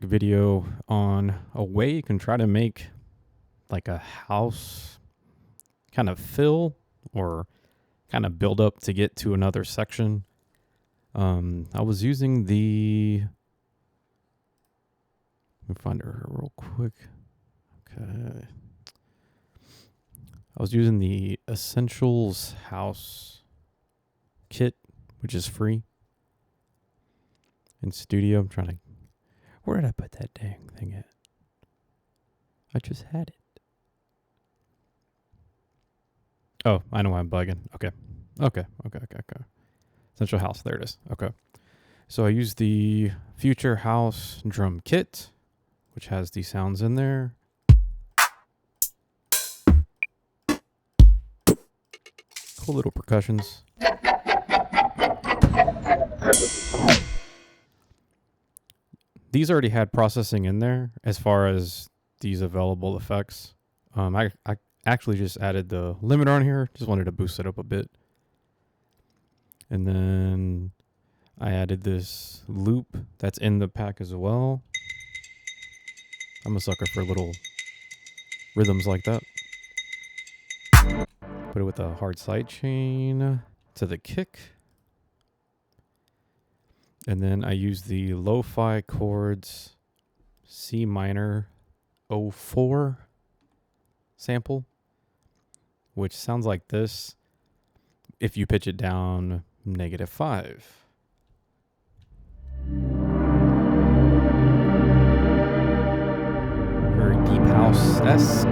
video on a way you can try to make like a house kind of fill or kind of build up to get to another section. I was using let me find her real quick. Okay. I was using the Essentials House kit, which is free in Studio. I'm trying to, where did I put that dang thing at? I just had it. Oh, I know why I'm bugging. Okay. Essential House, there it is. Okay. So I used the Future House drum kit, which has these sounds in there. Cool little percussions. These already had processing in there as far as these available effects. I actually just added the limiter on here. Just wanted to boost it up a bit. And then I added this loop that's in the pack as well. I'm a sucker for little rhythms like that. Put it with a hard side chain to the kick. And then I use the Lo-Fi Chords C minor 04 sample, which sounds like this if you pitch it down -5. Very deep house-esque.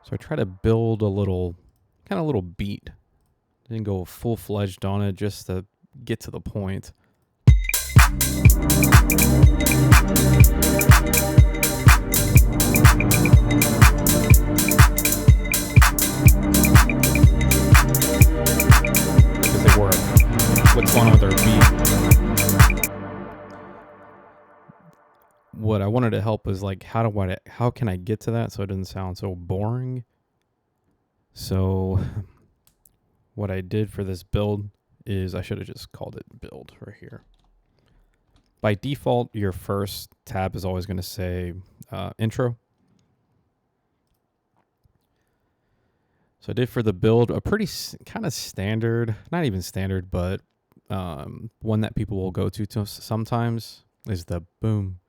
So I try to build a little beat. Didn't go full-fledged on it just to get to the point. Because they work. What's going on with their beat? What I wanted to help is like how can I get to that so it doesn't sound so boring. So what I did for this build is I should have just called it build right here. By default, your first tab is always going to say intro. So I did for the build a pretty kind of standard, not even standard, but one that people will go to sometimes is the boom,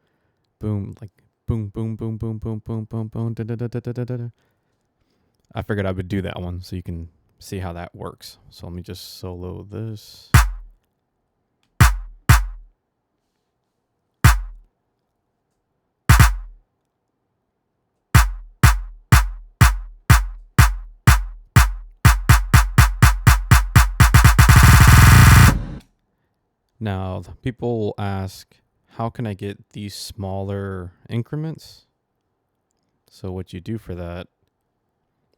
boom, like boom, boom, boom, boom, boom, boom, boom, boom, da da da da da da. I figured I would do that one so you can see how that works. So let me just solo this. Now, people will ask, how can I get these smaller increments? So what you do for that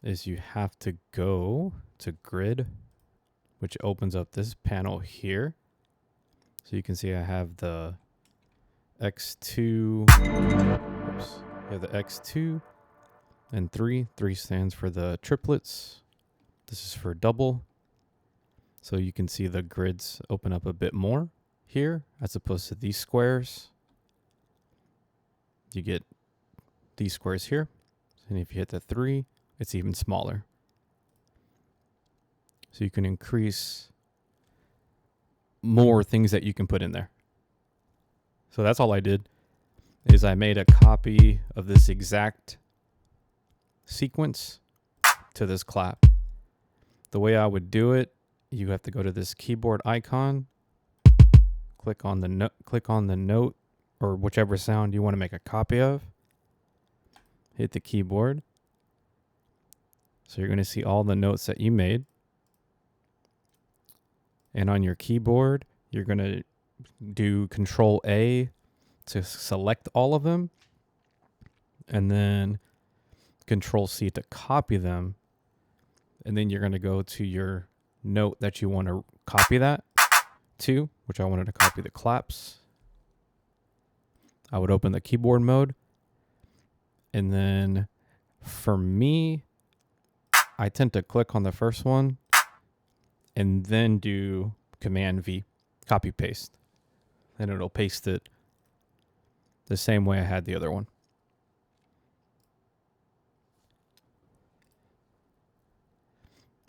is you have to go to grid, which opens up this panel here. So you can see I have the X2, oops, I have the X2 and 3. 3 stands for the triplets. This is for double. So you can see the grids open up a bit more here as opposed to these squares. You get these squares here. And if you hit the 3, it's even smaller. So you can increase more things that you can put in there. So that's all I did is I made a copy of this exact sequence to this clap. The way I would do it, you have to go to this keyboard icon, click on the note or whichever sound you want to make a copy of. Hit the keyboard. So you're going to see all the notes that you made. And on your keyboard, you're going to do Control A to select all of them. And then Control C to copy them. And then you're going to go to your note that you want to copy that to, which I wanted to copy the claps. I would open the keyboard mode. And then for me, I tend to click on the first one and then do Command V, copy paste. And it'll paste it the same way I had the other one.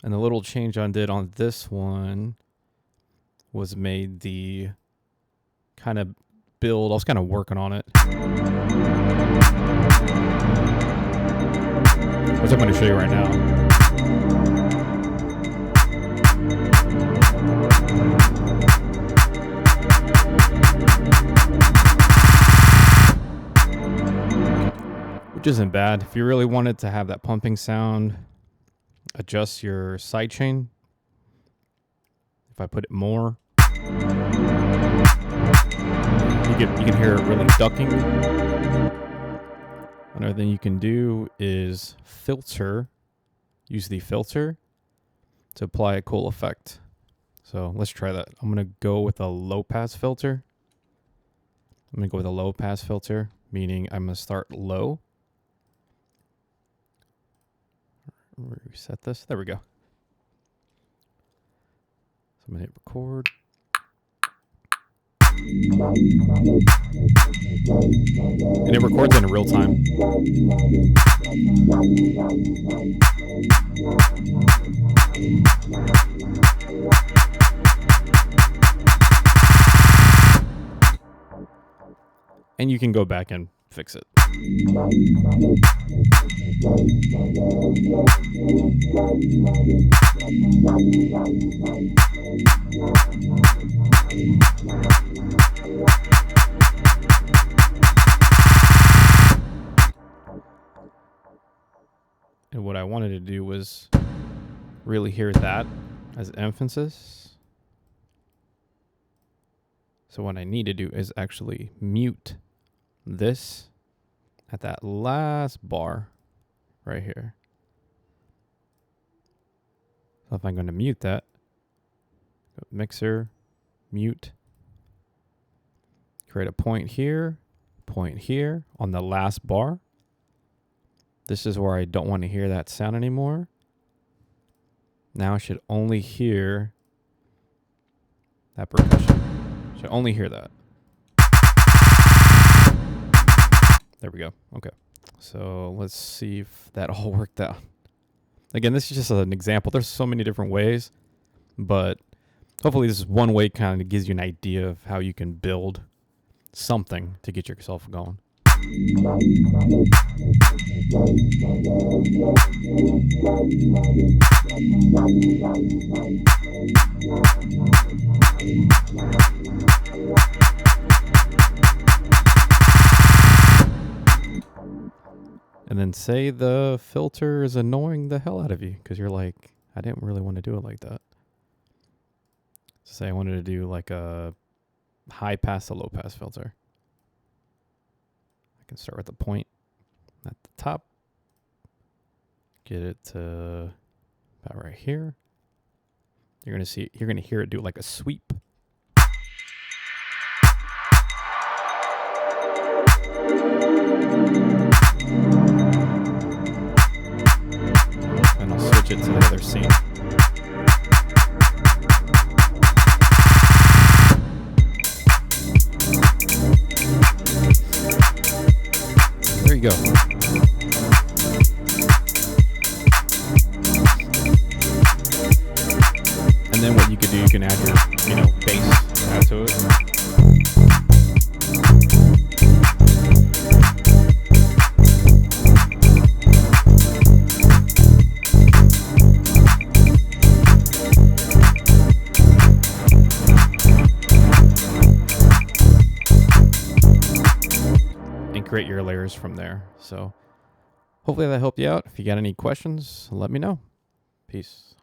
And the little change I did on this one was made the kind of build. I was kind of working on it. Which I'm going to show you right now. Which isn't bad. If you really wanted to have that pumping sound, adjust your sidechain. If I put it more, you can hear it really ducking. Another thing you can do is filter, use the filter to apply a cool effect. So let's try that. I'm going to go with a low pass filter. Meaning I'm going to start low. Reset this. There we go. So I'm going to hit record. And it records in real time. And you can go back and fix it. And what I wanted to do was really hear that as emphasis. So what I need to do is actually mute this at that last bar right here. So if I'm going to mute that, mixer, mute, create a point here on the last bar. This is where I don't want to hear that sound anymore. Now I should only hear that percussion. Should only hear that. There we go. Okay. So let's see if that all worked out. Again, this is just an example. There's so many different ways, but hopefully this is one way, kind of gives you an idea of how you can build something to get yourself going. And then say the filter is annoying the hell out of you because you're like, I didn't really want to do it like that. Say I wanted to do like a high pass to low pass filter. I can start with the point at the top. Get it to about right here. You're gonna hear it do like a sweep. And I'll switch it to the other scene. There you go. And then what you could do, you can add your, bass add to it. Create your layers from there. So hopefully that helped you out. If you got any questions, let me know. Peace.